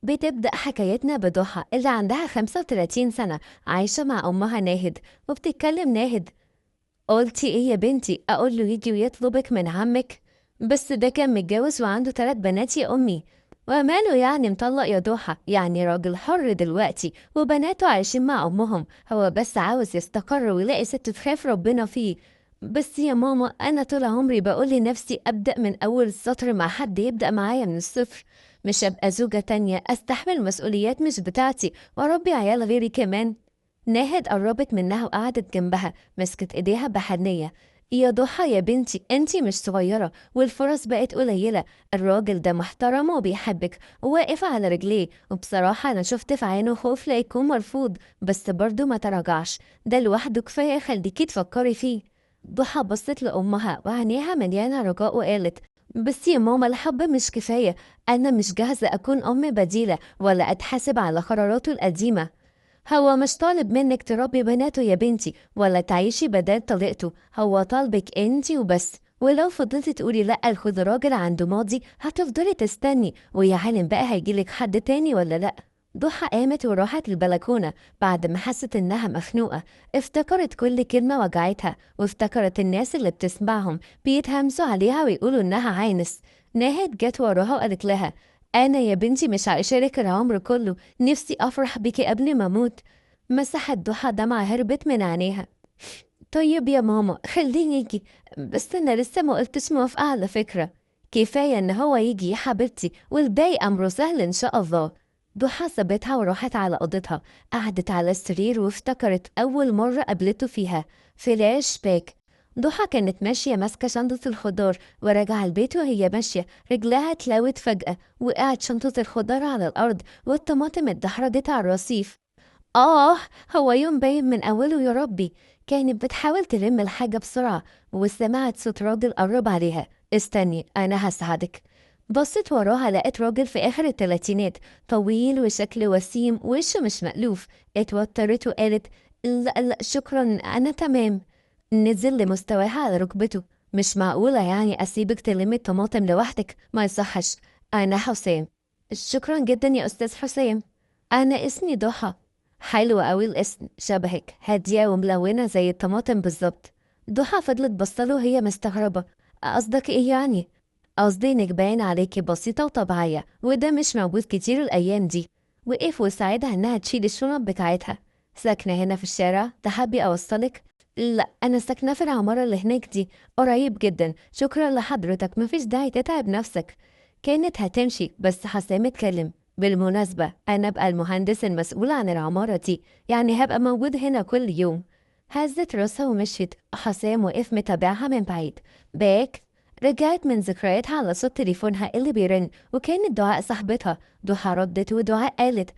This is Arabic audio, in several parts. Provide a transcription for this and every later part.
بتبدأ حكايتنا بضحى اللي عندها 35 سنة عايشة مع أمها ناهد. وبتتكلم ناهد: قلتي إيه يا بنتي؟ أقول له يجي ويطلبك من عمك؟ بس ده كان متجوز وعنده 3 بنات يا أمي. وماله يعني مطلق يا ضحى؟ يعني راجل حر دلوقتي وبناته عايشين مع أمهم، هو بس عاوز يستقر ويلاقي ست تخاف ربنا فيه. بس يا ماما أنا طول عمري بقول لنفسي أبدأ من أول السطر مع حد يبدأ معايا من الصفر، مش أبقى زوجة تانية أستحمل مسؤوليات مش بتاعتي وأربي عيال غيري كمان. ناهد قربت منها وقعدت جنبها، مسكت ايديها بحنية. يا ضحى يا بنتي انتي مش صغيرة والفرص بقت قليلة، الراجل ده محترم وبيحبك وواقف على رجليه، وبصراحة انا شفت في عينه خوف لا يكون مرفوض، بس برضه ما تراجعش، ده لوحده كفاية يخليكي تفكري فيه. ضحى بصت لأمها وعينيها مليانة رجاء وقالت: بس يا ماما الحب مش كفاية، أنا مش جاهزة أكون أم بديلة ولا أتحاسب على قراراته القديمة. هو مش طالب منك تربي بناته يا بنتي ولا تعيشي بدل طليقته، هو طالبك انتي وبس، ولو فضلتي تقولي لأ لخد راجل عنده ماضي هتفضلي تستني، ويا عالم بقى هيجيلك حد تاني ولا لأ. ضحى قامت وراحت البلكونة بعد ما حست إنها مخنوقة، افتكرت كل كلمة وجعتها وافتكرت الناس اللي بتسمعهم بيتهمسوا عليها ويقولوا إنها عانس. ناهد جت وراها وقالت لها: أنا يا بنتي مش هعيشلك العمر كله، نفسي أفرح بيكي قبل ما أموت. مسحت ضحى دمعة هربت من عينيها. طيب يا ماما خليني يجي، بس أنا لسه ما قلتش موافقة على فكرة. كفاية إن هو يجي يا حبيبتي والباقي أمره سهل إن شاء الله. ضحى سابتها وراحت على أوضتها، قعدت على السرير وافتكرت أول مرة قابلته فيها. فلاش باك. ضحى كانت ماشية ماسكة شنطة الخضار وراجعة البيت وهي ماشية رجلها اتلوت فجأة، وقعت شنطة الخضار على الأرض والطماطم اتدحرجت على الرصيف. آه، هو يوم باين من أوله يا ربي. كانت بتحاول تلم الحاجة بسرعة وسمعت صوت راجل قرب عليها. استني أنا هساعدك. بصت وراها لقت راجل في آخر التلاتينات، طويل وشكل وسيم وشه مش مألوف. اتوترت وقالت: لا لا شكرا أنا تمام. نزل لمستواها على ركبته: مش معقولة يعني أسيبك تلمي الطماطم لوحدك، ما يصحش. أنا حسام. شكرا جدا يا أستاذ حسام. أنا اسمي ضحى. حلو قوي الاسم، شبهك، هادية وملونة زي الطماطم بالظبط. ضحى فضلت بصله وهي مستغربة: قصدك ايه يعني؟ قصدي انك باين عليكي بسيطة وطبيعية وده مش موجود كتير الأيام دي. وقف وساعدها انها تشيل الشنط بتاعتها. ساكنة هنا في الشارع؟ تحبي أوصلك؟ لا أنا ساكنة في العمارة اللي هناك دي، قريب جدا، شكرا لحضرتك مفيش داعي تتعب نفسك. كانت هتمشي بس حسام اتكلم: بالمناسبة أنا بقى المهندس المسؤول عن العمارة دي، يعني هبقى موجود هنا كل يوم. هزت راسها ومشيت. حسام وقف متابعها من بعيد. باك. رجعت من ذكرياتها على صوت تليفونها اللي بيرن، وكانت دعاء صاحبتها. ضحى ردت ودعاء قالت: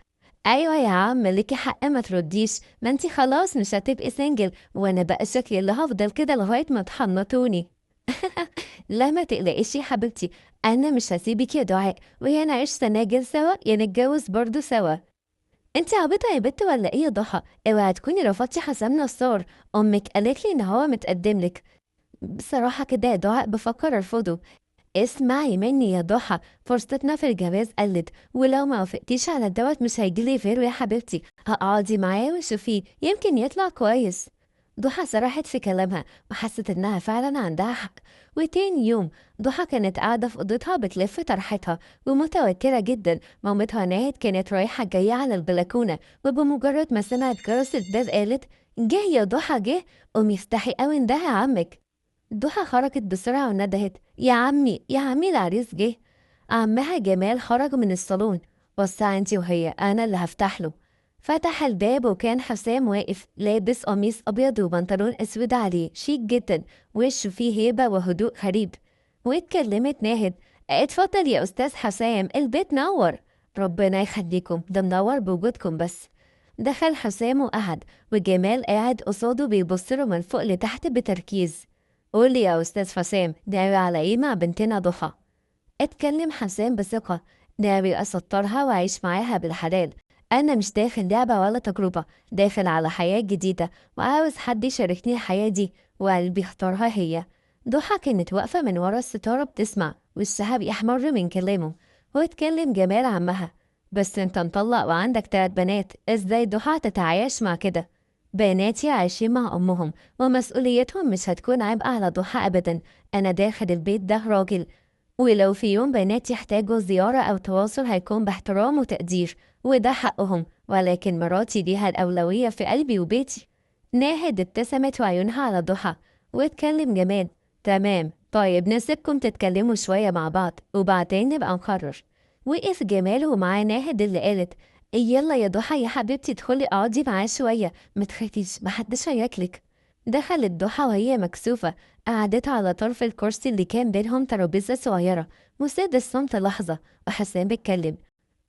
ايوه يا عم ليكي حق ما ترديش، ما انتي خلاص مش هتبقي سنجل، وانا بقى شكلي اللي هفضل كده لغايه ما تحنطوني. لا ما تقلقيش يا حبيبتي، انا مش هسيبك يا دعاء، ويا نعيش سناجل سوا يا نتجوز برضو سوا. انتي عبيطه يا بت ولا ايه يا ضحى؟ اوعي تكوني رفضتي حسام نصار، امك قالت لي ان هو متقدم لك. بصراحه كده يا دعاء بفكر ارفضه. اسمعي مني يا ضحى، فرصتنا في الجواز قلت، ولو ما وافقتيش على الدوت مش هيجيلي غيره يا حبيبتي، هقعدي معاه وشوفيه يمكن يطلع كويس. ضحى سرحت في كلامها وحست انها فعلا عندها حق. وتاني يوم ضحى كانت قاعدة في أوضتها بتلف طرحتها ومتوترة جدا. مامتها ناهد كانت رايحة جاية على البلكونة، وبمجرد ما سمعت جرس الباب قالت: جه يا ضحى جه، قومي افتحي قوي انده عمك. ضحى خرجت بسرعة وندهت: يا عمي يا عمي العريس جه. عمها جمال خرج من الصالون. وسعي انتي وهي أنا اللي هفتح له. فتح الباب وكان حسام واقف لابس قميص أبيض وبنطلون أسود عليه شيك جدا، وشه فيه هيبة وهدوء غريب. واتكلمت ناهد: اتفضل يا أستاذ حسام البيت نور. ربنا يخليكم، ده منور بوجودكم بس. دخل حسام وقعد، وجمال قاعد قصاده بيبصله من فوق لتحت بتركيز. قولي يا أستاذ حسام ناوي على إيه مع بنتنا ضحى؟ اتكلم حسام بثقة: ناوي أسطرها وأعيش معاها بالحلال. أنا مش داخل لعبة ولا تجربة، داخل على حياة جديدة وعاوز حد يشاركني الحياة دي، وقلبي اختارها هي. ضحى كانت واقفة من ورا الستارة بتسمع، وشها بيحمر من كلامه. واتكلم جمال عمها: بس انت مطلق وعندك 3 بنات، ازاي ضحى تتعايش مع كده؟ بناتي عايشين مع أمهم ومسؤوليتهم مش هتكون عبء على ضحى أبدا. أنا داخل البيت ده راجل، ولو في يوم بناتي يحتاجوا زيارة أو تواصل هيكون باحترام وتقدير، وده حقهم، ولكن مراتي ليها الأولوية في قلبي وبيتي. ناهد ابتسمت وعيونها على ضحى، واتكلم جمال. تمام، طيب نسيبكم تتكلموا شوية مع بعض وبعدين نبقى نقرر. وقف جمال ومعاه ناهد اللي قالت: يلا يا ضحى يا حبيبتي ادخلي اقعدي معاه شوية، متخافيش محدش هياكلك. دخلت ضحى وهي مكسوفة، قعدت على طرف الكرسي اللي كان بينهم ترابيزة صغيرة، وساد الصمت لحظة. وحسام بيتكلم: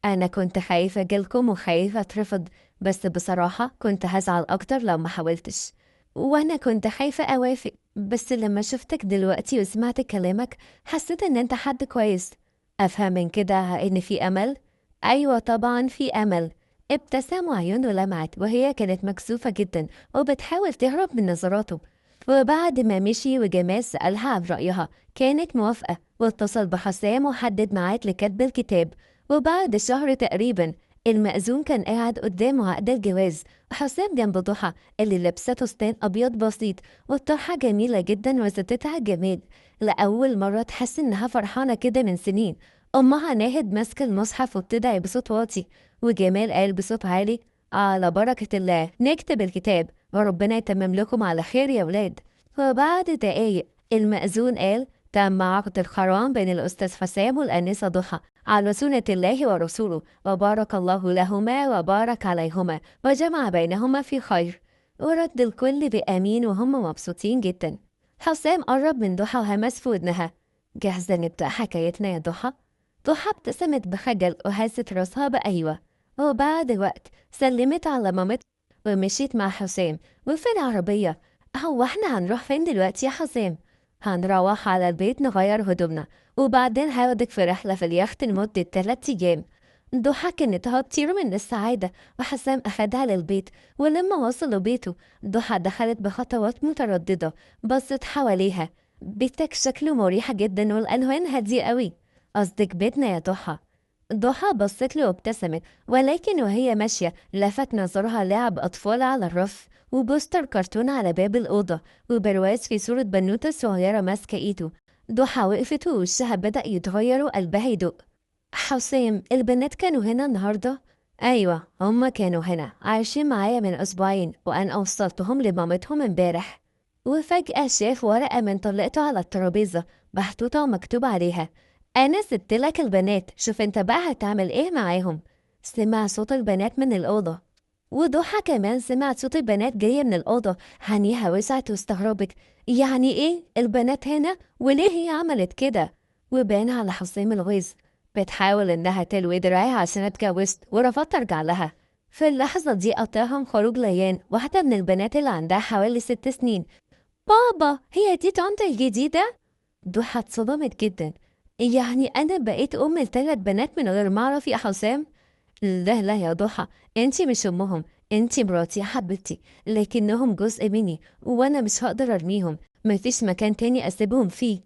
أنا كنت خايفة أجيلكم وخايفة أترفض، بس بصراحة كنت هزعل أكتر لو ما حاولتش. وأنا كنت خايفة أوافق، بس لما شفتك دلوقتي وسمعت كلامك حسيت إن أنت حد كويس. أفهم من كده إن في أمل؟ أيوة طبعا في أمل. ابتسم وعيونه لمعت وهي كانت مكسوفة جدا وبتحاول تهرب من نظراته. وبعد ما مشي وجمال سألها عن رأيها كانت موافقة، واتصل بحسام وحدد ميعاد لكتب الكتاب. وبعد شهر تقريبا المأذون كان قاعد قدامه عقد الجواز، وحسام جنب ضحى اللي لابسة فستان أبيض بسيط والطرحة جميلة جدا وزتتها جمال. لأول مرة تحس إنها فرحانة كده من سنين. أمها ناهد ماسكة المصحف وبتدعي بصوت واطي، وجمال قال بصوت عالي: على بركة الله نكتب الكتاب وربنا يتمم لكم على خير يا ولاد. وبعد دقايق المأذون قال: تم عقد القران بين الأستاذ حسام والآنسة ضحى على سنة الله ورسوله، وبارك الله لهما وبارك عليهما وجمع بينهما في خير. ورد الكل بأمين وهم مبسوطين جدا. حسام قرب من ضحى وهمس في ودنها: جاهزة نبدأ حكايتنا يا ضحى؟ ضحى ابتسمت بخجل وهزت راسها بأيوة. وبعد وقت سلمت على مامتها ومشيت مع حسام. وفي العربية: هو احنا هنروح فين دلوقتي يا حسام؟ هنروح على البيت نغير هدومنا، وبعدين هاخدك في رحلة في اليخت لمدة 3 أيام. ضحى كانت هتطير من السعادة، وحسام أخدها للبيت. ولما وصلوا بيته ضحى دخلت بخطوات مترددة، بصت حواليها. بيتك شكله مريح جدا والألوان هادية قوي. قصدك بيتنا يا ضحى؟ ضحى بصت له وابتسمت، ولكن وهي ماشية لفت نظرها لعب أطفال على الرف، وبوستر كرتون على باب الأوضة، وبرواز في صورة بنوتة صغيرة ماسكة إيده. ضحى وقفت ووشها بدأ يتغير وقلبها يدق. حسام، البنات كانوا هنا النهاردة؟ أيوة، هما كانوا هنا عايشين معايا من أسبوعين، وأنا وصلتهم لمامتهم امبارح. وفجأة شاف ورقة من طلقته على الترابيزة محطوطة ومكتوب عليها: أنا سبتلك البنات، شوف انت بقى هتعمل ايه معاهم. سمع صوت البنات من الأوضة، وضحى كمان سمعت صوت البنات جاية من الأوضة. عينيها وسعت واستغربت: يعني ايه البنات هنا؟ وليه هي عملت كده؟ وبان على حسام الغيظ. بتحاول انها تلوي دراعي عشان اتجوزت ورفضت ارجع لها. في اللحظة دي قطعهم خروج ليان، واحدة من البنات اللي عندها حوالي 6 سنين. بابا، هي دي طنط الجديدة؟ ضحى اتصدمت جدا. يعني أنا بقيت أم ل3 بنات من غير ما أعرف يا حسام؟ لا لا يا ضحى، انتي مش أمهم، انتي مراتي يا حبيبتي، لكنهم جزء مني وأنا مش هقدر أرميهم. مفيش مكان تاني أسيبهم فيه.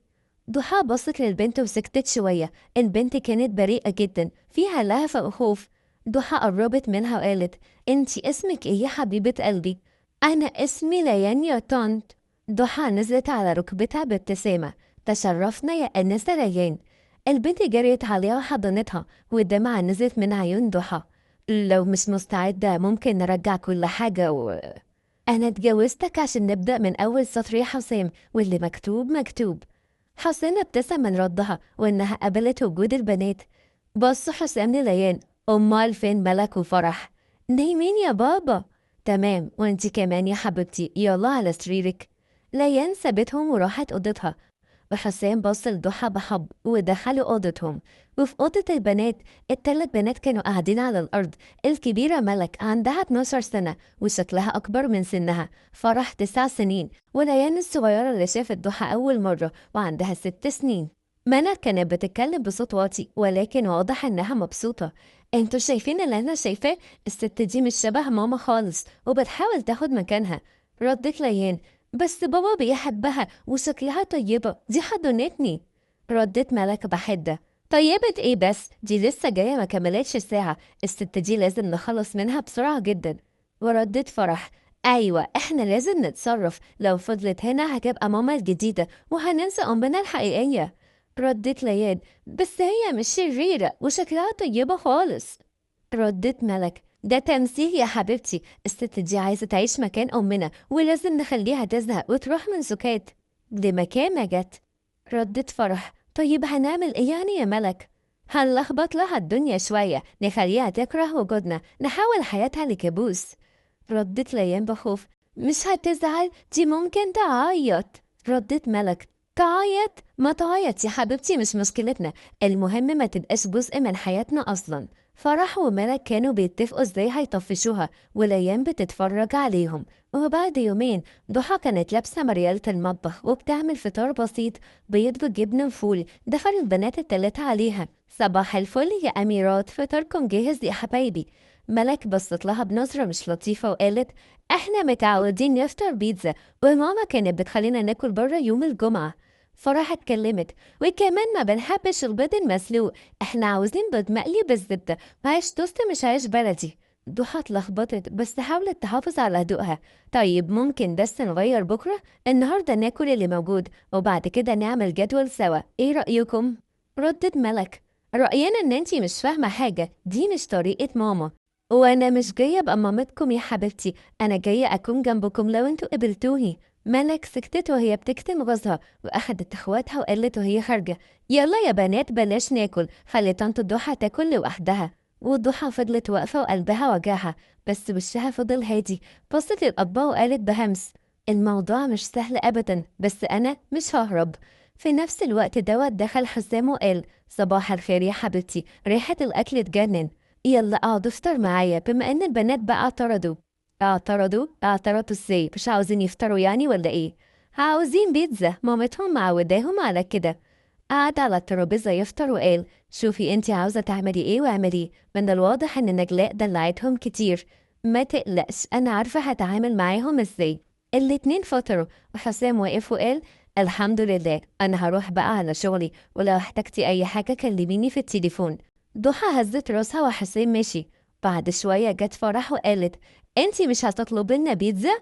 ضحى بصت للبنت وسكتت شوية. البنت كانت بريئة جدا فيها لهفة وخوف. ضحى قربت منها وقالت: انتي اسمك ايه يا حبيبة قلبي؟ أنا اسمي ليان يا طنط. ضحى نزلت على ركبتها بابتسامة: تشرفنا يا أنسة ريان. البنت جريت عليها وحضنتها، والدمعة نزلت من عيون ضحى. لو مش مستعدة ممكن نرجع كل حاجة أنا اتجوزتك عشان نبدأ من أول سطر يا حسام، واللي مكتوب مكتوب. حسين ابتسم من ردها وإنها قبلت وجود البنات. بص حسام لليان: أمال فين ملك وفرح؟ نايمين يا بابا. تمام، وانتي كمان يا حبيبتي يلا على سريرك. ليان سابتهم وراحت أوضتها، وحسام بص لضحى بحب ودخلوا أوضتهم. وفي أوضة البنات ال3 بنات كانوا قاعدين على الأرض. الكبيرة ملك عندها 12 سنة وشكلها أكبر من سنها. فرح 9 سنين، وليان الصغيرة اللي شافت ضحى أول مرة وعندها 6 سنين. ملك كانت بتتكلم بصوت واطي ولكن واضح إنها مبسوطة. انتوا شايفين اللي أنا شايفاه؟ الست دي مش شبه ماما خالص وبتحاول تاخد مكانها. ردت ليان: بس بابا بيحبها وشكلها طيبة، دي حضنتني. ردت ملك بحدة: طيبة ايه بس؟ دي لسه جاية ما كملتش الساعة، الست دي لازم نخلص منها بسرعة جدا. وردت فرح: أيوة احنا لازم نتصرف، لو فضلت هنا هتبقى ماما الجديدة وهننسى أمنا الحقيقية. ردت ليان: بس هي مش شريرة وشكلها طيبة خالص. ردت ملك: ده تمثيل يا حبيبتي، الست دي عايزة تعيش مكان أمنا ولازم نخليها تزهق وتروح من سكات لمكان ما جت. ردت فرح: طيب هنعمل ايه يعني يا ملك؟ هنلخبط لها الدنيا شوية، نخليها تكره وجودنا، نحول حياتها لكابوس. ردت ليان بخوف: مش هتزعل، دي ممكن تعيط. ردت ملك: تعيط؟ ما تعيط يا حبيبتي، مش مشكلتنا، المهم ما تبقاش جزء من حياتنا أصلا. فرح وملك كانوا بيتفقوا ازاي هيطفشوها، وليان بتتفرج عليهم. وبعد يومين ضحى كانت لابسة مريالة المطبخ وبتعمل فطار بسيط: بيض وجبنة وفول. دخل البنات التلاتة عليها: صباح الفل يا أميرات، فطاركم جاهز يا حبايبي. ملك بصت لها بنظرة مش لطيفة وقالت: احنا متعودين نفطر بيتزا، وماما كانت بتخلينا ناكل بره يوم الجمعة. فرح اتكلمت: وكمان ما بنحبش البيض المسلوق، احنا عاوزين بيض مقلي بالزبدة، وعيش توست مش عيش بلدي. ضحى اتلخبطت بس حاولت تحافظ على هدوءها: طيب ممكن بس نغير بكرة، النهاردة ناكل اللي موجود وبعد كده نعمل جدول سوا، ايه رأيكم؟ ردت ملك: رأينا ان انتي مش فاهمة حاجة، دي مش طريقة ماما. وانا مش جاية ابقى مامتكم يا حبيبتي، انا جاية اكون جنبكم لو انتوا قبلتوني. ملك سكتت وهي بتكتم غيظها واخدت اخواتها وقالت وهي خارجة: يلا يا بنات بلاش ناكل، خلي طنط ضحى تاكل لوحدها. وضحى فضلت واقفة وقلبها وجعها، بس وشها فضل هادي. بصت للأطباء وقالت بهمس: الموضوع مش سهل أبدا، بس أنا مش ههرب. في نفس الوقت دوت دخل حسام وقال: صباح الخير يا حبيبتي، ريحة الأكل تجنن، يلا اقعدوا افطر معايا. بما ان البنات بقى اعترضوا ازاي؟ مش عاوزين يفطروا يعني ولا ايه؟ عاوزين بيتزا، مامتهم معوداهم على كده. قعد على الترابيزة يفطر وقال: شوفي انتي عاوزة تعملي ايه واعمليه، من الواضح ان نجلاء دلعتهم كتير. ما تقلقش، انا عارفة هتعامل معاهم ازاي. الاتنين فطروا وحسام وقف وقال: الحمد لله، انا هروح بقى على شغلي، ولو احتجتي اي حاجة كلميني في التليفون. ضحى هزت راسها وحسام مشي. بعد شوية جت فرح وقالت: انتي مش هتطلبي لنا بيتزا؟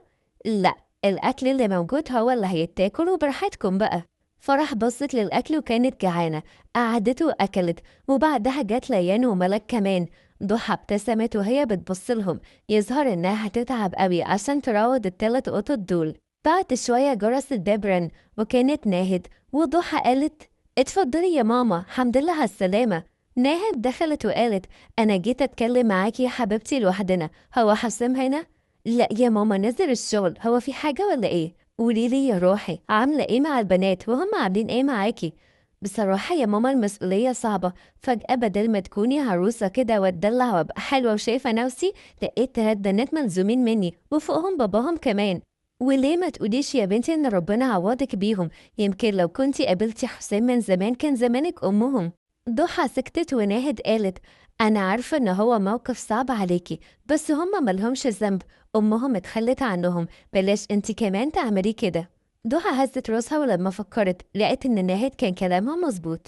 لا، الأكل اللي موجود هو اللي هيتاكل وبراحتكم بقى. فرح بصت للأكل وكانت جعانة، قعدت وأكلت. وبعدها جت ليان وملك كمان. ضحى ابتسمت وهي بتبص لهم، يظهر إنها هتتعب قوي عشان تراود التلات قطط دول. بعد شوية جرس الباب رن وكانت ناهد. وضحى قالت: اتفضلي يا ماما، حمد لله على السلامة. ناهد دخلت وقالت: أنا جيت أتكلم معاكي يا حبيبتي لوحدنا، هو حسام هنا؟ لا يا ماما، نزل الشغل، هو في حاجة ولا إيه؟ قوليلي يا روحي، عاملة إيه مع البنات وهم عاملين إيه معاكي؟ بصراحة يا ماما المسؤولية صعبة، فجأة بدل ما تكوني عروسة كده واتدلع وابقى حلوة وشايفة نفسي، لقيت تلات بنات ملزومين مني وفوقهم باباهم كمان. وليه ما تقوليش يا بنتي إن ربنا عوضك بيهم؟ يمكن لو كنتي قابلتي حسام من زمان كان زمانك أمهم. ضحى سكتت وناهد قالت: أنا عارفة إن هو موقف صعب عليكي، بس هما ملهمش ذنب، أمهم اتخلت عنهم، بلاش انتي كمان تعملي كده. ضحى هزت راسها ولما فكرت لقيت إن ناهد كان كلامها مظبوط.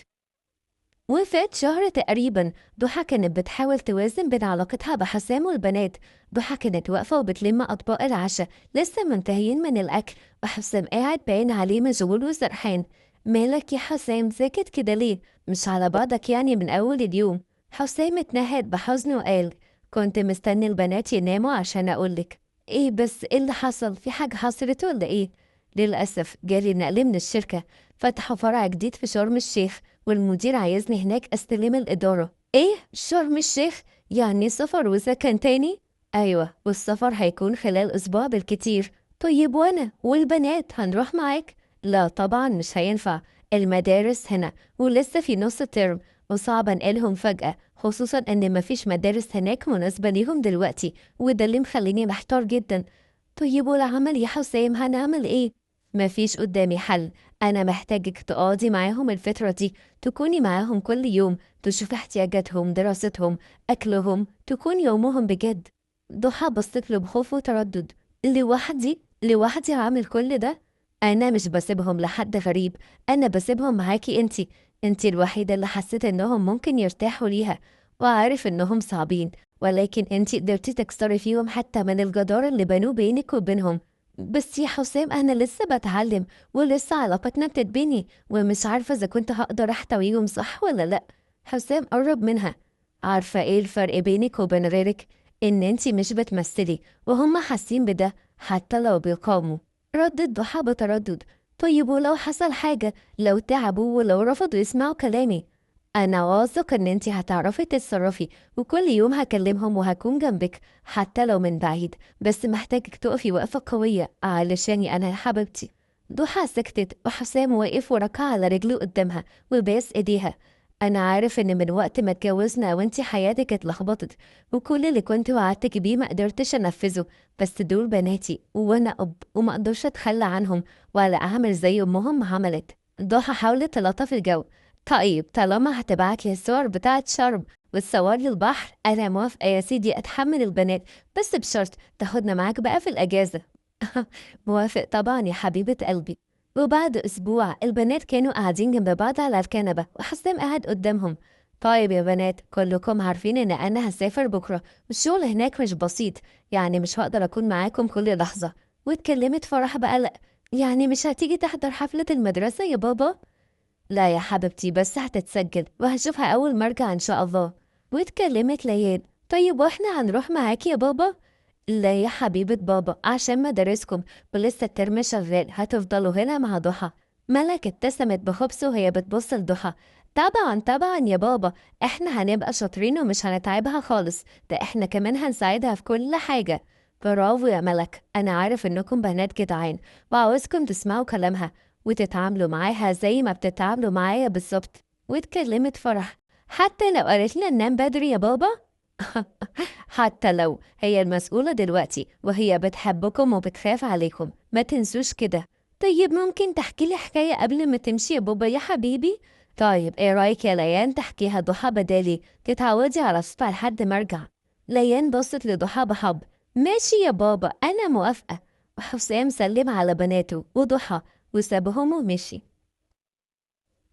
وفات شهر تقريبا. ضحى كانت بتحاول توازن بين علاقتها بحسام والبنات. ضحى كانت واقفة وبتلم أطباق العشاء لسه منتهيين من الأكل، وحسام قاعد باين عليه مشغول وسرحان. مالك يا حسام ساكت كده ليه؟ مش على بعضك يعني من أول اليوم؟ حسام اتنهد بحزن وقال: كنت مستني البنات يناموا عشان أقولك. ايه بس؟ ايه اللي حصل؟ في حاجة حصلت ولا ايه؟ للأسف جالي نقل من الشركة، فتحوا فرع جديد في شرم الشيخ، والمدير عايزني هناك استلم الإدارة. ايه؟ شرم الشيخ؟ يعني سفر وسكن تاني؟ ايوه، والسفر هيكون خلال اسبوع بالكتير. طيب وانا والبنات هنروح معاك؟ لا طبعا مش هينفع، المدارس هنا ولسه في نص الترم، وصعب انقلهم فجأة، خصوصا ان مفيش مدارس هناك مناسبة ليهم دلوقتي، وده اللي مخليني محتار جدا. طيب والعمل يا حسام هنعمل ايه؟ مفيش قدامي حل، أنا محتاجك تقعدي معاهم الفترة دي، تكوني معاهم كل يوم، تشوفي احتياجاتهم، دراستهم، أكلهم، تكون يومهم بجد. ضحى بصت له بخوف وتردد: لوحدي عامل كل ده؟ أنا مش بسيبهم لحد غريب، أنا بسيبهم معاكي انتي. انت الوحيدة اللي حسيت انهم ممكن يرتاحوا ليها، وعارف انهم صعبين، ولكن انت قدرتي تكسري فيهم حتى من الجدار اللي بنوه بينك وبينهم. بس يا حسام أنا لسه بتعلم، ولسه علاقتنا بتتبني، ومش عارفة إذا كنت هقدر أحتويهم صح ولا لأ. حسام قرب منها. عارفة إيه الفرق بينك وبين غيرك؟ إن انتي مش بتمثلي، وهم حاسين بده حتى لو بيقاوموا. ردت ضحى بتردد. طيب ولو حصل حاجة، لو تعبوا ولو رفضوا يسمعوا كلامي، أنا واثق إن انتي هتعرفي تتصرفي، وكل يوم هكلمهم وهكون جنبك حتى لو من بعيد، بس محتاجك تقفي وقفة قوية علشاني أنا يا حبيبتي. ضحى سكتت، وحسام واقف وركع على رجله قدامها وباس إيديها. أنا عارف إن من وقت ما اتجوزنا وانتي حياتك اتلخبطت، وكل اللي كنت وعدتك بيه ما قدرتش أنفذه، بس دول بناتي وأنا أب وما أقدرش أتخلى عنهم ولا أعمل زي أمهم ما عملت. ضحى حاولت تلطف الجو. طيب طالما هتبعتلي الصور بتاعت شرم والصور للبحر، أنا موافقة يا سيدي أتحمل البنات، بس بشرط تاخدنا معاك بقى في الأجازة. موافق طبعا يا حبيبة قلبي. وبعد أسبوع البنات كانوا قاعدين جنب بعض على الكنبة، وحسام قاعد قدامهم. طيب يا بنات، كلكم عارفين إن أنا هسافر بكرة، والشغل هناك مش بسيط، يعني مش هقدر أكون معاكم كل لحظة. واتكلمت فرح بقلق. يعني مش هتيجي تحضر حفلة المدرسة يا بابا؟ لا يا حبيبتي، بس هتتسجل وهشوفها أول ما أرجع إن شاء الله. واتكلمت ليان. طيب واحنا هنروح معاكي يا بابا؟ لا يا حبيبة بابا، عشان مدارسكم ولسه الترم شغال هتفضلوا هنا مع ضحى. ملك ابتسمت بخبث وهي بتبص لضحى. طبعا طبعا يا بابا، احنا هنبقى شاطرين ومش هنتعبها خالص، ده احنا كمان هنساعدها في كل حاجة. برافو يا ملك، انا عارف انكم بنات جدعان، وعاوزكم تسمعوا كلامها وتتعاملوا معاها زي ما بتتعاملوا معايا بالظبط. واتكلمت فرح. حتى لو قالت لنا ننام بدري يا بابا؟ حتى لو هي المسؤولة دلوقتي، وهي بتحبكم وبتخاف عليكم، ما تنسوش كده. طيب ممكن تحكي لي حكاية قبل ما تمشي يا بابا يا حبيبي؟ طيب ايه رأيك يا ليان تحكيها ضحى بدالي، تتعودي على صوتها لحد ما ارجع. ليان بصت لضحى بحب. ماشي يا بابا أنا موافقة. وحسام سلم على بناته وضحى وسابهم ومشي.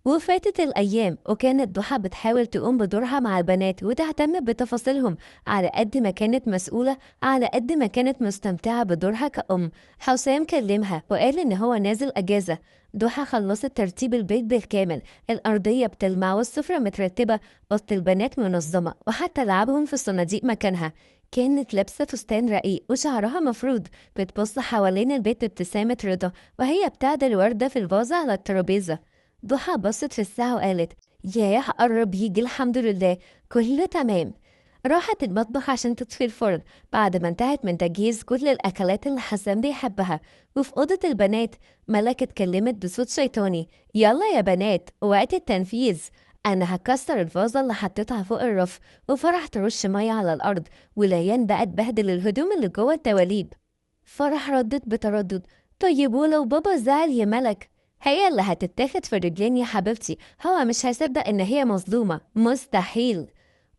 وفاتت الأيام، وكانت ضحى بتحاول تقوم بدورها مع البنات وتهتم بتفاصيلهم، على قد ما كانت مسؤولة على قد ما كانت مستمتعة بدورها كأم. حسام كلمها وقال إن هو نازل أجازة. ضحى خلصت ترتيب البيت بالكامل، الأرضية بتلمع والسفرة مترتبة، أوضة البنات منظمة، وحتى لعبهم في الصناديق مكانها. كانت لابسة فستان رقيق وشعرها مفروض، بتبص حوالين البيت بابتسامة رضا، وهي بتعدل وردة في الفازة على الترابيزة. ضحى بصت في الساعة وقالت ياه قرب يجي الحمد لله، كله تمام. راحت المطبخ عشان تطفي الفرن بعد ما انتهت من تجهيز كل الأكلات اللي حسام بيحبها. وفي أوضة البنات ملك اتكلمت بصوت شيطاني. يلا يا بنات وقت التنفيذ. أنا هكسر الفازة اللي حطيتها فوق الرف، وفرح ترش مية على الأرض، وليان بقى تبهدل الهدوم اللي جوه الدواليب. فرح ردت بتردد. طيب ولو بابا زعل يا ملك؟ هي اللي هتتاخد في الرجلين يا حبيبتي، هو مش هيصدق ان هي مظلومة، مستحيل.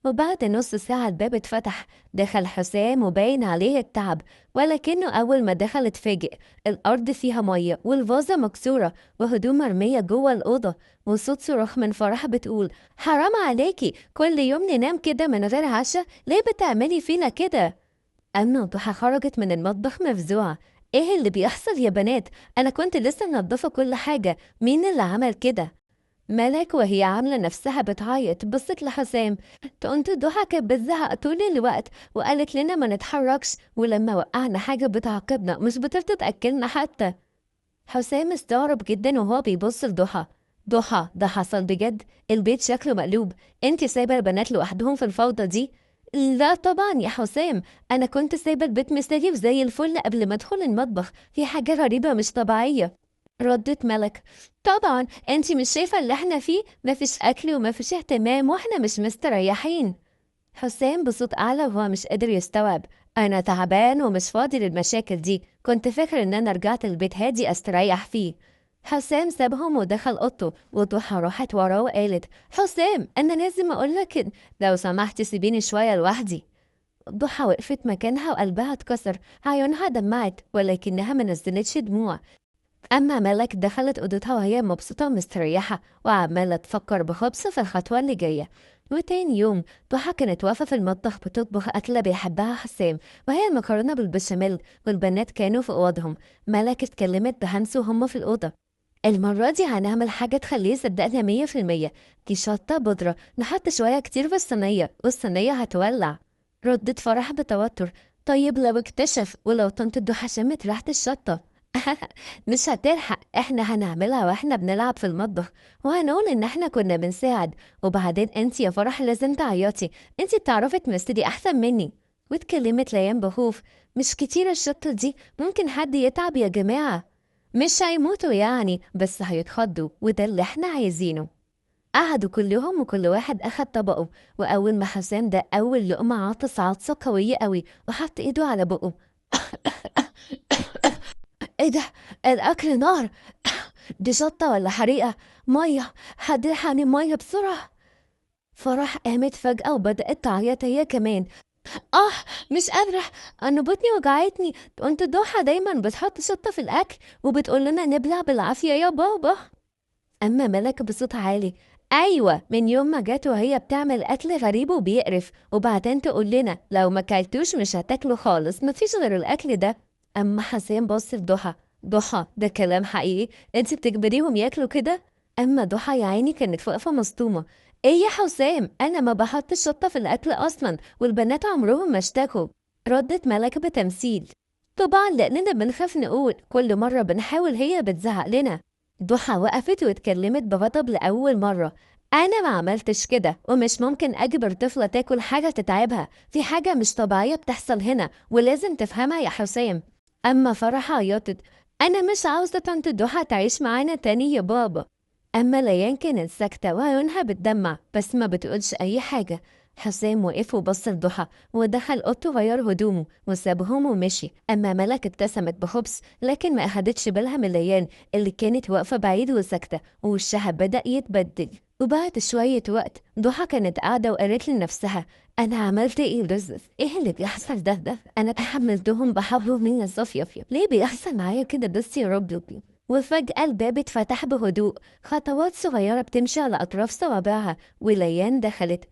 وبعد نص ساعة الباب اتفتح. دخل حسام وباين عليه التعب، ولكنه أول ما دخل اتفاجئ. الأرض فيها مية والفازة مكسورة وهدوم مرمية جوه الأوضة، وصوت صراخ من فرح بتقول حرام عليكي، كل يوم ننام كده من غير عشاء، ليه بتعملي فينا كده؟ أما ضحى خرجت من المطبخ مفزوعة. ايه اللي بيحصل يا بنات؟ انا كنت لسه منضفة كل حاجة، مين اللي عمل كده؟ ملك وهي عاملة نفسها بتعيط بصت لحسام. طنط ضحى كانت بتزعق طول الوقت، وقالت لنا ما نتحركش، ولما وقعنا حاجة بتعاقبنا، مش بترضى تأكلنا حتى. حسام استغرب جدا وهو بيبص لضحى. ضحى ده حصل بجد؟ البيت شكله مقلوب، انتي سايبة البنات لوحدهم في الفوضى دي؟ لا طبعا يا حسام، انا كنت سايبة البيت مستجيب زي الفل قبل ما ادخل المطبخ، في حاجة غريبة مش طبيعية. ردت ملك. طبعا انتي مش شايفة اللي احنا فيه، مفيش اكل ومفيش اهتمام واحنا مش مستريحين. حسام بصوت أعلى وهو مش قادر يستوعب. أنا تعبان ومش فاضي للمشاكل دي، كنت فاكر إن أنا رجعت البيت هادي أستريح فيه. حسام سابهم ودخل أوضته، وضحى راحت وراه وقالت حسام أنا لازم أقولك لو سمحت سيبيني شوية لوحدي. ضحى وقفت مكانها وقلبها اتكسر، عيونها دمعت ولكنها ما نزلتش دموع. أما ملك دخلت أوضتها وهي مبسوطة ومستريحة وعمالة تفكر بخبص في الخطوة اللي جاية. وتاني يوم ضحى كانت واقفة في المطبخ بتطبخ أكلة بيحبها حسام، وهي المكرونة بالبشاميل، والبنات كانوا في أوضهم. ملك اتكلمت بهمس وهم في الأوضة: المرة دي هنعمل حاجة تخليه يصدقنا 100%. دي شطة بودرة، نحط شوية كتير في الصينية والصينية هتولع. ردت فرح بتوتر: طيب لو اكتشف ولو طنط ضحى شمت ريحة الشطة؟ مش هتلحق، احنا هنعملها واحنا بنلعب في المطبخ، وهنقول ان احنا كنا بنساعد. وبعدين انت يا فرح لازم تعيطي، انت بتعرفي تمثلي احسن مني. واتكلمت ليان بخوف: مش كتير الشطة دي، ممكن حد يتعب يا جماعة. مش هيموتوا يعني، بس هيتخضوا، وده اللي احنا عايزينه. قعدوا كلهم وكل واحد أخد طبقه، وأول ما حسام ده أول لقمة عطس عطسة قوية قوي وحط إيده على بقه. إيه ده؟ الأكل نار! دي شطة ولا حريقة؟ مية! حد يلحقني مية بسرعة! فرح قامت فجأة وبدأت تعيط هي كمان: آه، مش قادرة، أنا بطني وجعتني، كنت ضحى دايما بتحط شطة في الأكل وبتقول لنا نبلع بالعافية يا بابا. أما ملك بصوت عالي: أيوة، من يوم ما جت وهي بتعمل أكل غريب وبيقرف، وبعدين تقول لنا لو ما كلتوش مش هتاكلوا خالص، مفيش غير الأكل ده. أما حسين بص لضحى: ضحى، ده كلام حقيقي؟ انت بتجبريهم ياكلوا كده؟ أما ضحى يا عيني كانت واقفة مصدومة: إيه يا حسام، أنا ما بحطش شطة في الأكل أصلا، والبنات عمرهم ما اشتكوا. ردت ملك بتمثيل: طبعا لأننا بنخاف نقول، كل مرة بنحاول هي بتزعق لنا. ضحى وقفت واتكلمت بغضب لأول مرة: أنا ما عملتش كده، ومش ممكن أجبر طفلة تاكل حاجة تتعبها، في حاجة مش طبيعية بتحصل هنا ولازم تفهمها يا حسام. أما فرح عيطت: أنا مش عاوزة طنط ضحى تعيش معانا تاني يا بابا. أما ليان كانت ساكتة وعيونها بتدمع بس ما بتقولش أي حاجة. حسام وقف وبص لضحى ودخل أوضته غير هدومه وسابهم ومشي. أما ملك ابتسمت بخبث لكن ما أخدتش بالها من ليان اللي كانت واقفة بعيد وساكتة ووشها بدأ يتبدل. وبعد شوية وقت ضحى كانت قاعدة وقالت لنفسها: أنا عملت إيه لزز؟ إيه اللي بيحصل ده؟ أنا حملتهم بحبل من الصفيف، ليه بيحصل معايا كده بس يا ربي؟ وفجأة الباب اتفتح بهدوء، خطوات صغيرة بتمشي على أطراف صوابعها، وليان دخلت.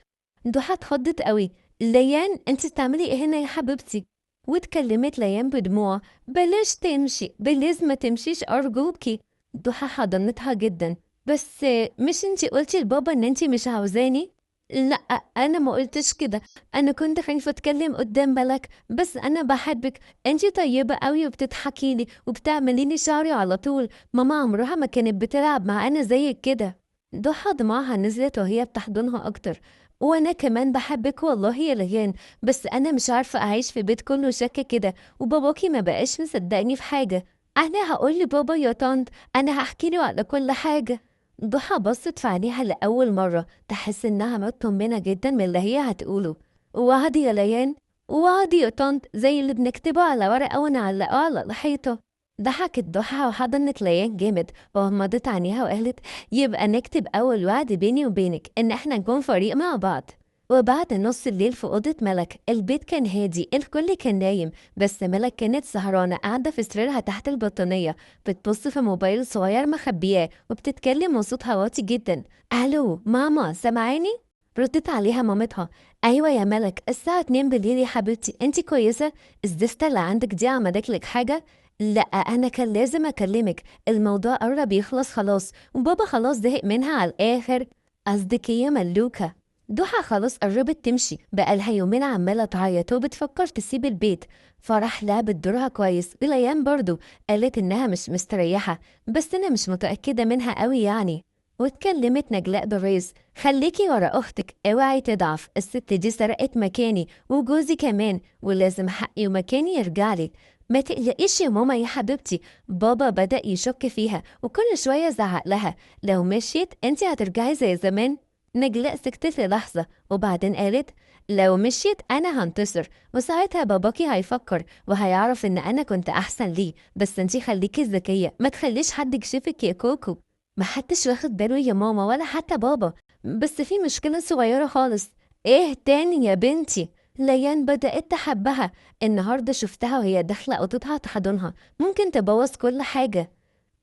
ضحى اتخضت قوي: ليان، انت بتعملي ايه هنا يا حبيبتي؟ واتكلمت ليان بدموع: بلاش تمشي، بليز ما تمشيش أرجوكي. ضحى حضنتها جدا: بس مش انتي قلتي لبابا ان انتي مش عاوزاني؟ لا، انا ما قلتش كده، انا كنت خايفه اتكلم قدام ملك، بس انا بحبك، انتي طيبه قوي وبتضحكي لي وبتعملي لي شعري على طول، ماما عمرها ما كانت بتلعب معانا زيك كده. ضحى دموعها نزلت وهي بتحضنها اكتر: وانا كمان بحبك والله يا ليان، بس انا مش عارفه اعيش في بيت كله شك كده، وباباكي ما بقاش مصدقني في حاجه. انا هقول لبابا يا طنط، انا هحكي له على كل حاجه. ضحى بصت في عينيها لأول مرة تحس إنها مطمنة جدا من اللي هي هتقوله: وعدي يا ليان، وعدي يا طنط، زي اللي بنكتبه على ورقة ونعلقه على الحيطة. ضحكت ضحى وحضنت ليان جامد وغمضت عينيها وقالت: يبقى نكتب أول وعد بيني وبينك إن إحنا نكون فريق مع بعض. وبعد نص الليل في أوضة ملك البيت كان هادي، الكل كان نايم، بس ملك كانت سهرانة قاعدة في سريرها تحت البطانية بتبص في موبايل صغير مخبياه وبتتكلم وصوتها واطي جدا: ألو ماما، سامعاني؟ ردت عليها مامتها: أيوة يا ملك، الساعة 2 بالليل يا حبيبتي، انتي كويسة؟ الزفتة اللي عندك دي عملت لك حاجة؟ لا، أنا كان لازم أكلمك، الموضوع قرب يخلص خلاص وبابا خلاص زهق منها على الآخر. قصدك إيه يا ملوكة؟ ضحى خلاص قربت تمشي، بقالها يومين عمالة تعيط وبتفكر تسيب البيت. فرح لعبت دورها كويس، وليان برضو قالت إنها مش مستريحة، بس أنا مش متأكدة منها قوي يعني. واتكلمت نجلاء دريس: خليكي ورا أختك، اوعي تضعف، الست دي سرقت مكاني وجوزي كمان، ولازم حقي ومكاني يرجعلي. ما تقلقيش يا ماما يا حبيبتي، بابا بدأ يشك فيها وكل شوية زعق لها، لو مشيت انتي هترجعي زي زمان. نجلاء سكتت للحظة وبعدين قالت: لو مشيت أنا هنتصر، وساعتها باباكي هيفكر وهيعرف إن أنا كنت أحسن ليه، بس انتي خليكي ذكية، ما تخليش حد يكشفك يا كوكو. محدش واخد باله يا ماما ولا حتى بابا، بس في مشكلة صغيرة خالص. ايه تاني يا بنتي؟ ليان بدأت تحبها، النهاردة شفتها وهي داخلة أوضتها تحضنها، ممكن تبوظ كل حاجة.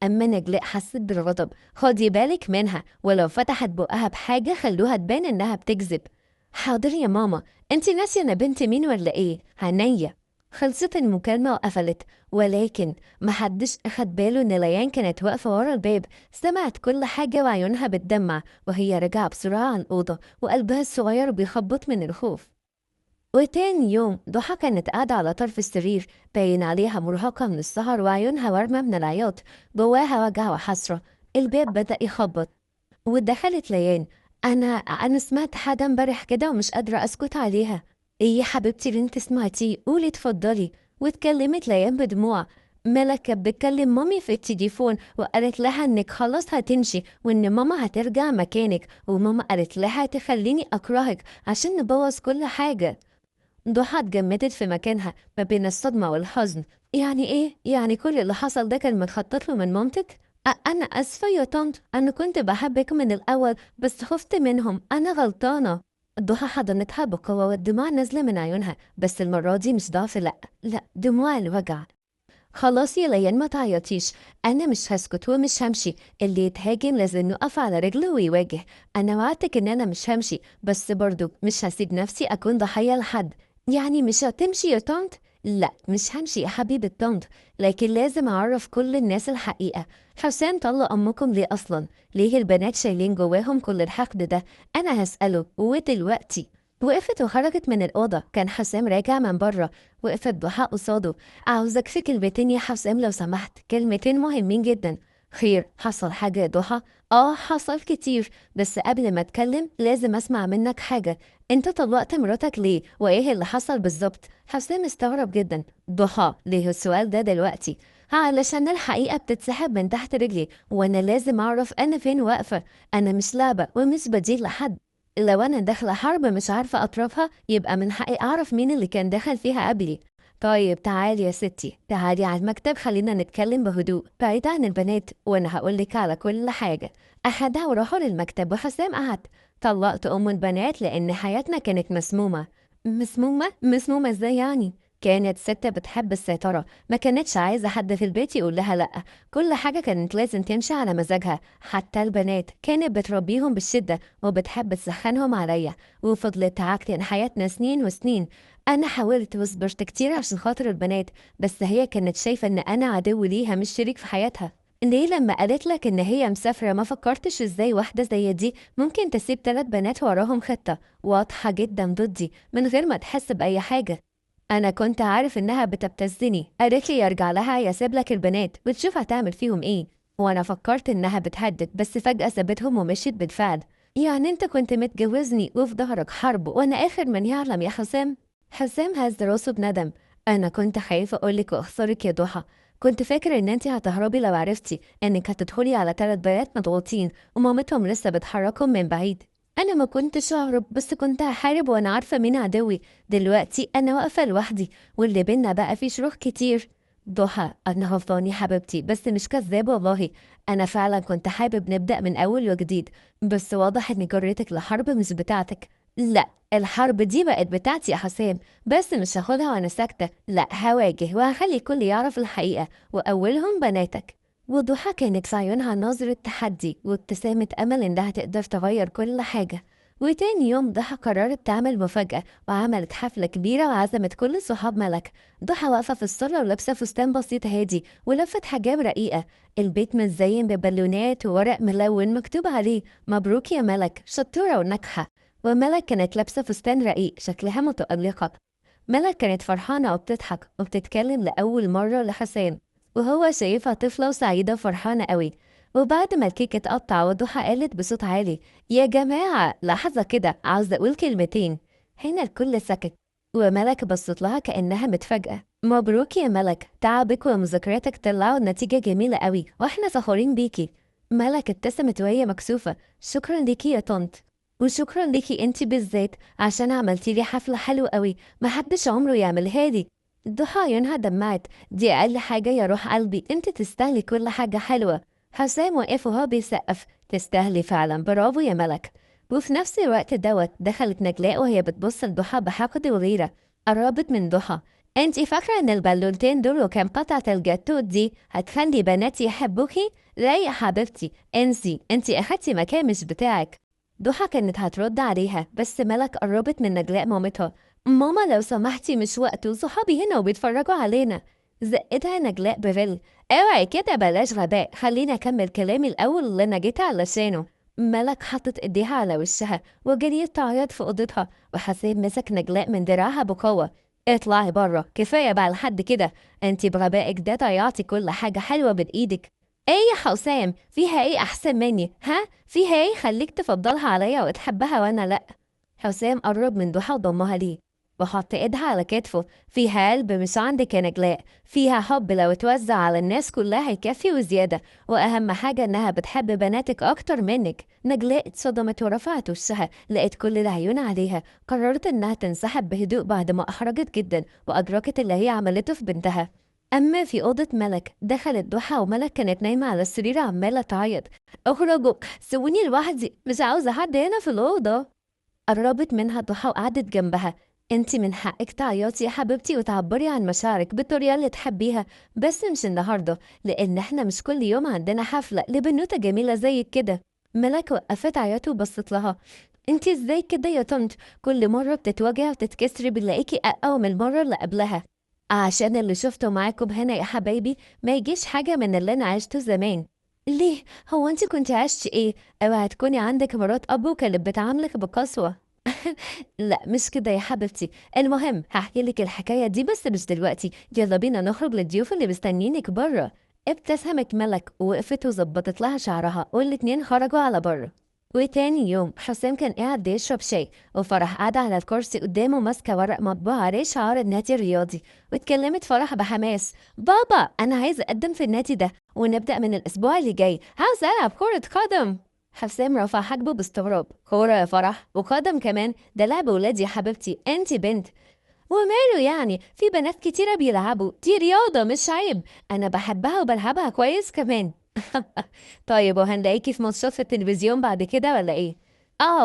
أما نجلاء حست بالغضب. خدي بالك منها، ولو فتحت بقها بحاجة خلوها تبان إنها بتكذب. حاضر يا ماما، انتي ناسية أنا بنت مين ولا إيه؟ هنية. خلصت المكالمة وقفلت، ولكن محدش أخد باله إن ليان كانت واقفة ورا الباب. سمعت كل حاجة وعيونها بتدمع وهي راجعة بسرعة عن الأوضة وقلبها الصغير بيخبط من الخوف. وتاني يوم ضحى كانت قاعدة على طرف السرير، باين عليها مرهقة من السهر وعيونها وارمة من العياط، جواها وجع وحسرة. الباب بدأ يخبط ودخلت ليان. أنا سمعت حاجة امبارح كده ومش قادرة أسكت عليها. إيه يا حبيبتي اللي انت سمعتيه؟ قولي اتفضلي. واتكلمت ليان بدموع. ملك كانت بتكلم مامي في التليفون وقالت لها انك خلاص هتمشي وان ماما هترجع مكانك، وماما قالت لها تخليني اكرهك عشان نبوظ كل حاجة. ضحى اتجمدت في مكانها ما بين الصدمة والحزن. يعني ايه؟ يعني كل اللي حصل ده كان متخطط له من مامتك؟ أنا آسفة يا طنط، أنا كنت بحبك من الأول بس خفت منهم، أنا غلطانة. ضحى حضنتها بقوة والدموع نازلة من عيونها، بس المرة دي مش ضعف، لأ لأ، دموع الوجع. خلاص يا ليان ما تعيطيش، أنا مش هسكت ومش همشي. اللي يتهاجم لازم يقف على رجله ويواجه. أنا وعدتك إن أنا مش همشي، بس برضو مش هسيب نفسي أكون ضحية لحد. يعني مش هتمشي يا طنط؟ لا مش همشي يا حبيبة طنط، لكن لازم أعرف كل الناس الحقيقة. حسام طلق أمكم ليه أصلا؟ ليه البنات شايلين جواهم كل الحقد ده؟ أنا هسأله ودلوقتي. وقفت وخرجت من الأوضة. كان حسام راجع من بره. وقفت ضحى قصاده. عاوزك في كلمتين يا حسام لو سمحت، كلمتين مهمين جدا. خير، حصل حاجة يا ضحى؟ حصل كتير، بس قبل ما اتكلم لازم اسمع منك حاجة. انت طلقت مراتك ليه؟ وايه اللي حصل بالظبط؟ حسام استغرب جدا. ضحى، ليه السؤال ده دلوقتي؟ علشان الحقيقة بتتسحب من تحت رجلي وانا لازم اعرف انا فين واقفة. انا مش لعبة ومش بديل لحد. لو انا داخلة حرب مش عارفة اطرافها يبقى من حقي اعرف مين اللي كان دخل فيها قبلي. طيب تعالي يا ستي، تعالي على المكتب، خلينا نتكلم بهدوء بعيد عن البنات وانا هقولك على كل حاجة. أخدها وراحوا للمكتب وحسام قعد. طلقت أم البنات لأن حياتنا كانت مسمومة. مسمومة؟ مسمومة ازاي يعني؟ كانت ست بتحب السيطرة، ما كانتش عايزة حد في البيت يقول لها لأ. كل حاجة كانت لازم تمشي على مزاجها، حتى البنات كانت بتربيهم بالشدة وبتحب تسخنهم عليا. وفضلت تعكتن حياتنا سنين وسنين. أنا حاولت وصبرت كتير عشان خاطر البنات، بس هي كانت شايفة إن أنا عدو ليها مش شريك في حياتها. ليه لما قالت لك إن هي مسافرة ما فكرتش إزاي واحدة زي دي ممكن تسيب 3 بنات وراهم خطة واضحة جدا ضدي من غير ما تحس بأي حاجة؟ أنا كنت عارف إنها بتبتزني، قالت لي يرجع لها يسيب لك البنات وتشوف هتعمل فيهم إيه. وأنا فكرت إنها بتهدد، بس فجأة سابتهم ومشيت بالفعل. يعني أنت كنت متجوزني وفي ظهرك حرب وأنا آخر من يعلم يا حسام؟ حسام هز راسه بندم. أنا كنت خايفة أقولك وأخسرك يا ضحى. كنت فاكرة إن أنتِ هتهربي لو عرفتِ إنِك هتدخلي على 3 بنات مضغوطين ومامتهم لسه بتحركهم من بعيد. أنا ما كنتش ههرب، بس كنت هاحارب وأنا عارفة مين عدوي. دلوقتي أنا واقفة لوحدي واللي بينا بقى فيه شروخ كتير. ضحى، أنا غلطانة يا حبيبتي بس مش كذابة والله. أنا فعلا كنت حابب نبدأ من أول وجديد، بس واضح إن جرتك لحرب مش بتاعتك. لا، الحرب دي بقت بتاعتي يا حسام، بس مش هاخدها وانا ساكتة. لا، هواجه وهخلي الكل يعرف الحقيقة وأولهم بناتك. وضحى كانت في عيونها نظرة تحدي وابتسامة أمل إنها تقدر تغير كل حاجة. وتاني يوم ضحى قررت تعمل مفاجأة وعملت حفلة كبيرة وعزمت كل صحاب ملك. ضحى واقفة في الصالة ولابسة فستان بسيط هادي ولفت حجاب رقيقة. البيت متزين ببالونات وورق ملون مكتوب عليه مبروك يا ملك، شطورة وناجحة. وملك كانت لابسة فستان رقيق شكلها متألقة. ملك كانت فرحانة وبتضحك وبتتكلم لأول مرة لحسام، وهو شايفها طفلة وسعيدة وفرحانة قوي. وبعد ما الكيك اتقطع وضحى قالت بصوت عالي: يا جماعة لحظة كده، عاوزة أقول كلمتين. هنا الكل سكت وملك بصت لها كأنها متفاجئة. مبروك يا ملك، تعبك ومذاكرتك طلعوا نتيجة جميلة قوي واحنا فخورين بيكي. ملك ابتسمت وهي مكسوفة. شكرا ليكي يا طنط. وشكرا ليكي انتي بالذات عشان عملتي لي حفلة حلوة قوي محدش عمره يعملها لي. ضحى عيونها دمعت. دي اقل حاجة يا روح قلبي، انت تستاهلي كل حاجة حلوة. حسام وقف وهو بيسقف. تستاهلي فعلا، برافو يا ملك. وفي نفس الوقت دخلت نجلاء وهي بتبص لضحى بحقد وغيرة. قربت من ضحى. انتي فاكرة ان البالونتين دول وكام قطعة الجاتو دي هتخلي بناتي يحبوكي؟ لا يا حبيبتي، انتي اخدتي مكان مش بتاعك. ضحى كانت هترد عليها بس ملك قربت من نجلاء مامتها. ماما لو سمحتي مش وقته، صحابي هنا وبيتفرجوا علينا. زقتها نجلاء بغل. اوعي كده، بلاش غباء، خليني اكمل كلامي الاول اللي انا جيت علشانه. ملك حطت ايديها على وشها وجريت تعيط في اوضتها، وحسين مسك نجلاء من دراعها بقوة. اطلعي بره، كفاية بقى لحد كده. انتي بغبائك ده ضيعتي كل حاجة حلوة من ايدك. ايه يا حسام، فيها ايه احسن مني؟ ها، فيها ايه خليك تفضلها عليا وتحبها وانا لا؟ حسام قرب من ضحى وضمها ليه وحط ايدها على كتفه. فيها قلب مش عندك يا نجلاء، فيها حب لو اتوزع على الناس كلها هيكفي وزيادة، واهم حاجة انها بتحب بناتك اكتر منك. نجلاء اتصدمت ورفعت وشها، لقيت كل العيون عليها. قررت انها تنسحب بهدوء بعد ما احرجت جدا وادركت اللي هي عملته في بنتها. اما في اوضه ملك، دخلت ضحى وملك كانت نايمه على السرير عماله تعيط. اخرجوا، سيبوني لوحدي، مش عاوزه حد هنا في الاوضه. قربت منها ضحى وقعدت جنبها. انتي من حقك تعيطي يا حبيبتي وتعبري عن مشاعرك بالطريقة اللي تحبيها، بس مش النهاردة، لأن احنا مش كل يوم عندنا حفلة لبنوتة جميلة زيك كده. ملك وقفت عياط وبصت لها. انتي ازاي كده يا طنط؟ كل مرة بتتوجعي وتتكسري بنلاقيكي أقوى من المرة اللي قبلها. عشان اللي شفته معاكم هنا يا حبايبي ما يجيش حاجة من اللي أنا عشته زمان. ليه؟ هو انتي كنتي عشتي ايه؟ اوعي تكوني عندك مرات اب وكانت بتعاملك بقسوة. لا مش كده يا حبيبتي، المهم هحكي لك الحكاية دي بس مش دلوقتي، يلا بينا نخرج للضيوف اللي مستنيينك بره. ابتسمت ملك ووقفت وظبطت لها شعرها والاتنين خرجوا على بره. وتاني يوم حسام كان قاعد بيشرب شاي، وفرح قاعدة على الكرسي قدامه ماسكة ورق مطبوع عليه شعار النادي الرياضي. واتكلمت فرح بحماس. بابا أنا عايزة أقدم في النادي ده، ونبدأ من الأسبوع اللي جاي، عاوزة ألعب كرة قدم. حسام رفع حاجبه باستغراب. كورة يا فرح وقدم كمان؟ ده لعب ولاد يا حبيبتي، انتي بنت. وماله يعني، في بنات كتيرة بيلعبوا، دي رياضة مش عيب. أنا بحبها وبلعبها كويس كمان. طيب وهنلاقيكي في ماتشات في التلفزيون بعد كده ولا ايه؟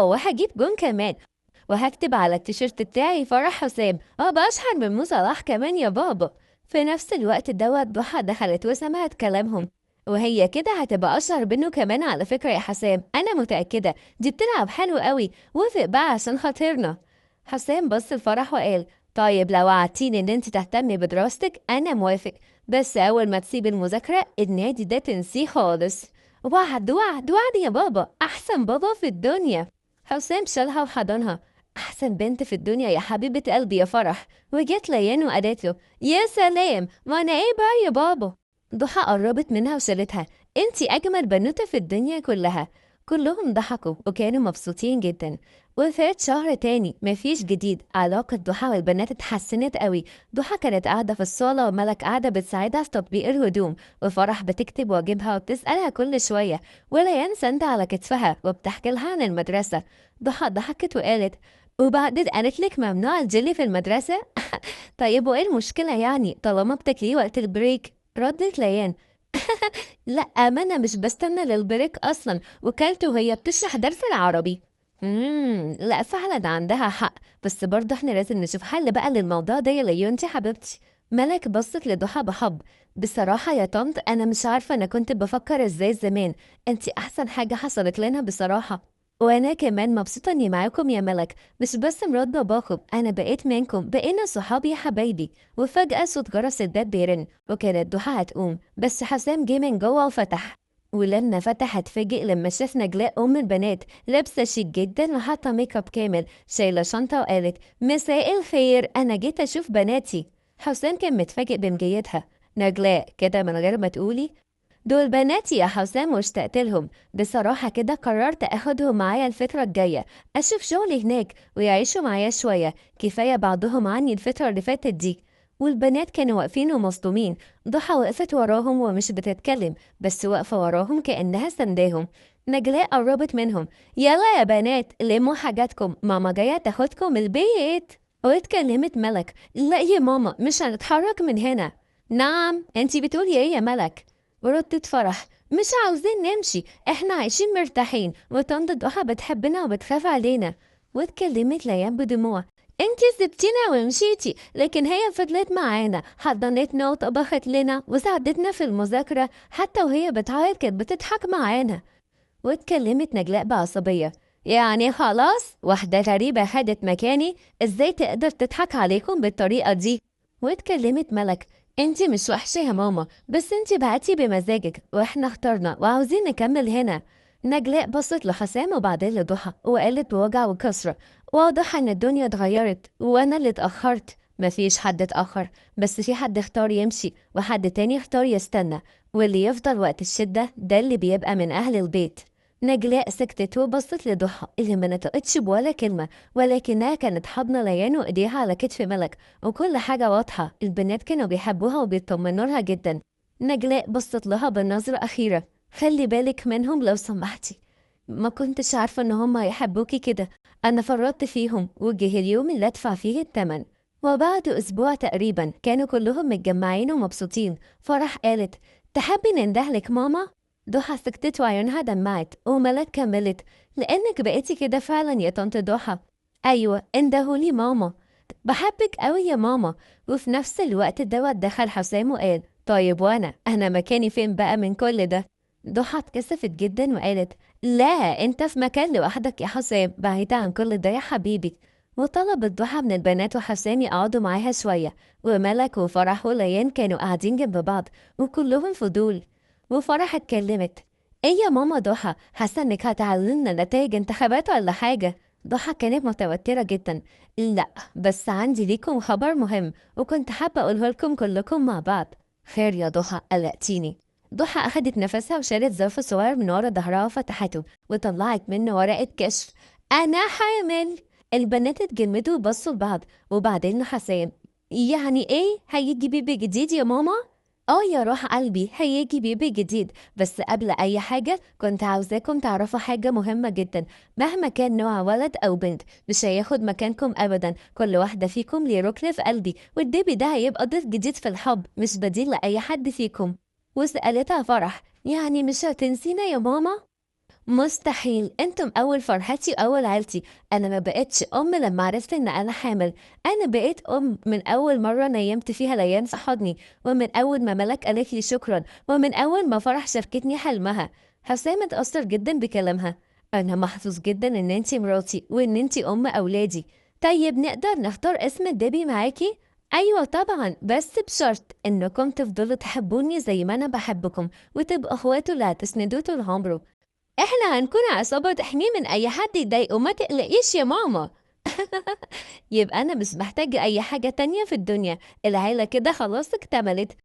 وهجيب جون كمان، وهكتب على التيشيرت بتاعي فرح حسام، بشحن من مو صلاح كمان يا بابا. في نفس الوقت دوت ضحى دخلت وسمعت كلامهم. وهي كده هتبقى اشهر منه كمان على فكرة يا حسام، انا متأكدة دي بتلعب حلو قوي، وافق بقى عشان خاطرنا. حسام بص لفرح وقال. طيب لو وعدتيني ان انت تهتمي بدراستك انا موافق، بس اول ما تسيب المذاكرة النادي ده تنسيه خالص. وعد وعد وعد يا بابا، احسن بابا في الدنيا. حسام شالها وحضنها. احسن بنت في الدنيا يا حبيبة قلبي يا فرح. وجت ليان وقالت له يا سلام، ما انا ايه بقى يا بابا. ضحى قربت منها وشالتها. انتي اجمل بنوتة في الدنيا كلها. كلهم ضحكوا وكانوا مبسوطين جدا. وفات شهر تاني مفيش جديد، علاقة ضحى والبنات اتحسنت قوي. ضحى كانت قاعدة في الصالة وملك قاعدة بتساعدها في تطبيق الهدوم، وفرح بتكتب واجبها وبتسألها كل شوية، وليان ساندة على كتفها وبتحكي لها عن المدرسة. ضحى ضحكت وقالت. وبعدين قالت لك ممنوع الجيلي في المدرسة؟ طيب وايه المشكلة يعني طالما بتاكليه وقت البريك؟ ردت ليان. لا ما انا مش بستنى للبريك اصلا، وكلته وهي بتشرح درس العربي. لا فعلا عندها حق، بس برضه احنا لازم نشوف حل بقى للموضوع ده يا ليونتي حبيبتي. ملك بصت لضحى بحب. بصراحة يا طنط انا مش عارفة انا كنت بفكر ازاي زمان، انتي احسن حاجة حصلت لنا بصراحة. وانا كمان مبسوطة اني معاكم يا ملك، مش بس مرات باباكم، انا بقيت منكم، بقينا صحابي يا حبايبي. وفجأة صوت جرس الباب بيرن، وكانت ضحى هتقوم بس حسام جه من جوه وفتح. ولما فتح اتفاجئ لما شاف نجلاء ام البنات لابسه شيك جدا وحاطه ميك اب كامل، شايله شنطه وقالت مساء الخير، انا جيت اشوف بناتي. حسام كان متفاجئ بمجيتها. نجلاء كده من غير ما تقولي؟ دول بناتي يا حسام واشتقت لهم، بصراحة كده قررت اخدهم معايا الفترة الجاية، اشوف شغلي هناك ويعيشوا معايا شوية، كفاية بعضهم عني الفترة اللي فاتت دي. والبنات كانوا واقفين ومصدومين. ضحى وقفت وراهم ومش بتتكلم، بس واقفة وراهم كأنها سنداهم. نجلاء قربت منهم. يلا يا بنات لموا حاجاتكم، ماما جاية تاخدكم البيت. واتكلمت ملك. لا يا ماما مش هنتحرك من هنا. نعم انتي بتقولي ايه يا ملك؟ وردت فرح. مش عاوزين نمشي، احنا عايشين مرتاحين، وطنط ضحى بتحبنا وبتخاف علينا. واتكلمت ليان بدموع. انتي سبتينا ومشيتي، لكن هي فضلت معانا، حضنتنا وطبخت لنا وساعدتنا في المذاكرة، حتى وهي بتعيط كانت بتضحك معانا. واتكلمت نجلاء بعصبية. يعني خلاص واحدة غريبة خدت مكاني، ازاي تقدر تضحك عليكم بالطريقة دي؟ واتكلمت ملك. انتي مش وحشة يا ماما، بس انتي بعتي بمزاجك واحنا اخترنا وعاوزين نكمل هنا. نجلاء بصت لحسام وبعدين لضحى وقالت بوجع وكسرة. واضح ان الدنيا اتغيرت وانا اللي اتأخرت. مفيش حد اتأخر، بس في حد اختار يمشي وحد تاني اختار يستنى، واللي يفضل وقت الشدة ده اللي بيبقى من أهل البيت. نجلاء سكتت وبصت لضحى اللي ما نطقتش بولا كلمة، ولكنها كانت حاضنة ليان وإيديها على كتف ملك، وكل حاجة واضحة. البنات كانوا بيحبوها وبيطمنوا لها جدا. نجلاء بصت لها بنظرة أخيرة. خلي بالك منهم لو سمحتي، ما كنتش عارفة إن هم هيحبوكي كده. أنا فرطت فيهم وجه اليوم اللي أدفع فيه التمن. وبعد أسبوع تقريبا كانوا كلهم متجمعين ومبسوطين. فرح قالت: تحبي نندهلك ماما؟ ضحى سكتت وعيونها دمعت، وملك كملت: لأنك بقيتي كده فعلا يا طنط ضحى. أيوة اندهولي ماما، بحبك قوي يا ماما. وفي نفس الوقت دوت دخل حسام وقال: طيب وأنا مكاني فين بقى من كل ده؟ ضحى اتكسفت جدا وقالت: لا انت في مكان لوحدك يا حسام، بعيد عن كل ده يا حبيبي. وطلبت ضحى من البنات وحسام يقعدوا معاها شوية، وملك وفرح وليان كانوا قاعدين جنب بعض وكلهم فضول. وفرح اتكلمت: ايه يا ماما ضحى، حاسه انك هتعلمنا نتائج انتخابات ولا حاجه؟ ضحى كانت متوتره جدا. لا، بس عندي ليكم خبر مهم وكنت حابه اقوله لكم كلكم مع بعض. خير يا ضحى، قلقتيني. ضحى اخدت نفسها وشالت ظرف صغير من ورا ظهرها وفتحته وطلعت منه ورقه كشف. انا حامل. البنات اتجمدوا وبصوا لبعض وبعدين لحسام. يعني ايه هيجي بيبي جديد يا ماما؟ يا روح قلبي، هيجي بيبي جديد، بس قبل اي حاجة كنت عاوزاكم تعرفوا حاجة مهمة جدا. مهما كان نوع ولد او بنت مش هياخد مكانكم ابدا، كل واحدة فيكم ليه ركن في قلبي، والبيبي ده هيبقى ضيف جديد في الحب، مش بديل لاي حد فيكم. وسألتها فرح: يعني مش هتنسينا يا ماما؟ مستحيل، انتم اول فرحتي واول عيلتي. انا ما بقتش ام لما عرفت ان انا حامل، انا بقيت ام من اول مره نيمت فيها ليان في حضني، ومن اول ما ملك قالت لي شكرا، ومن اول ما فرح شاركتني حلمها. حسام اتاثر جدا بكلامها. انا محظوظ جدا ان انتي مراتي وان انتي ام اولادي. طيب نقدر نختار اسم البيبي معاكي؟ ايوه طبعا، بس بشرط انكم تفضلوا تحبوني زي ما انا بحبكم، وتبقوا اخواته اللي هتسندوه طول عمره. احنا هنكون عصابة تحميه من اي حد يضايقه، ما تقلقيش يا ماما. يبقى انا مش محتاجة اي حاجة تانية في الدنيا، العيلة كده خلاص اكتملت.